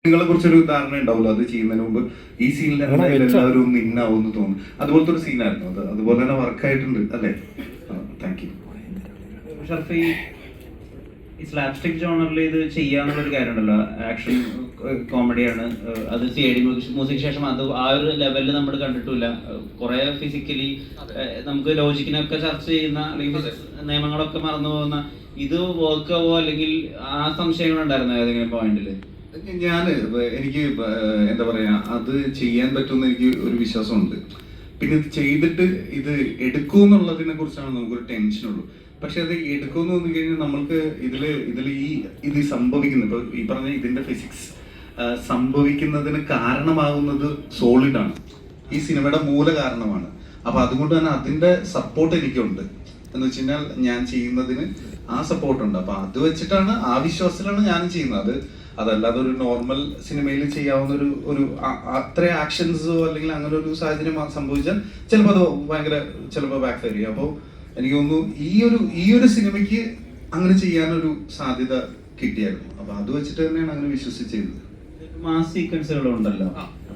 നിങ്ങളെ കുറിച്ചൊരു ധാരണ ഉണ്ടാവുമല്ലോ അത് ചെയ്യുന്നതിന് മുമ്പ് ഈ സീനിൽ എല്ലാവരും ഒന്ന് ഇന്നാവും എന്ന് തോന്നുന്നു. അതുപോലത്തെ ഒരു സീനായിരുന്നു അത്. അതുപോലെ തന്നെ വർക്കായിട്ടുണ്ട് അല്ലേ? Thank you. ഷർഫി, ഈ സ്ലാപ്സ്റ്റിക് ജോണറിൽ ഇത് ചെയ്യാന്നുള്ളൊരു കാര്യമുണ്ടല്ലോ, ആക്ഷൻ കോമഡിയാണ് അത്. CID മ്യൂസിക് ശേഷം അത് ആ ഒരു ലെവലിൽ നമ്മൾ കണ്ടിട്ടില്ല. കുറെ ഫിസിക്കലി നമുക്ക് ലോജിക്കിനൊക്കെ ചർച്ച ചെയ്യുന്ന അല്ലെങ്കിൽ നിയമങ്ങളൊക്കെ മറന്നു പോകുന്ന ഇത് വർക്ക് ആവോ അല്ലെങ്കിൽ ആ സംശയങ്ങൾ ഉണ്ടായിരുന്നു ഏതെങ്കിലും പോയിന്റില്? എനിക്ക് എന്താ പറയാ, അത് ചെയ്യാൻ പറ്റുമെന്ന് എനിക്ക് ഒരു വിശ്വാസമുണ്ട്. പിന്നെ ഇത് ചെയ്തിട്ട് ഇത് എടുക്കുമെന്നുള്ളതിനെ കുറിച്ചാണ് നമുക്കൊരു ടെൻഷനുള്ളൂ. പക്ഷെ അത് എടുക്കുമെന്ന് തോന്നി കഴിഞ്ഞാൽ നമ്മൾക്ക് ഇത് സംഭവിക്കുന്നത്, ഇപ്പൊ ഈ പറഞ്ഞ ഇതിന്റെ ഫിസിക്സ് സംഭവിക്കുന്നതിന് കാരണമാകുന്നത് സോളിഡാണ്, ഈ സിനിമയുടെ മൂല കാരണമാണ്. അപ്പൊ അതുകൊണ്ട് തന്നെ അതിന്റെ സപ്പോർട്ട് എനിക്കുണ്ട്. എന്ന് വെച്ച് കഴിഞ്ഞാൽ ഞാൻ ചെയ്യുന്നതിന് ആ സപ്പോർട്ടുണ്ട്. അപ്പൊ അത് വെച്ചിട്ടാണ്, ആ വിശ്വാസത്തിലാണ് ഞാനും ചെയ്യുന്നത്. അതല്ലാതെ ഒരു നോർമൽ സിനിമയിൽ ചെയ്യാവുന്ന ഒരു അത്ര ആക്ഷൻസോ അല്ലെങ്കിൽ അങ്ങനെ ഒരു സാഹചര്യം സംഭവിച്ചാൽ ചിലപ്പോൾ അത് ഭയങ്കര ചിലപ്പോൾ ബാക്ക് ഫയർ ചെയ്യും. അപ്പോൾ എനിക്ക് തോന്നുന്നു ഈ ഒരു സിനിമയ്ക്ക് അങ്ങനെ ചെയ്യാനൊരു സാധ്യത കിട്ടിയായിരുന്നു. അപ്പൊ അത് വെച്ചിട്ട് തന്നെയാണ് അങ്ങനെ വിശ്വസിച്ചത്. മാസ് സീക്വൻസുകളുണ്ടല്ലോ,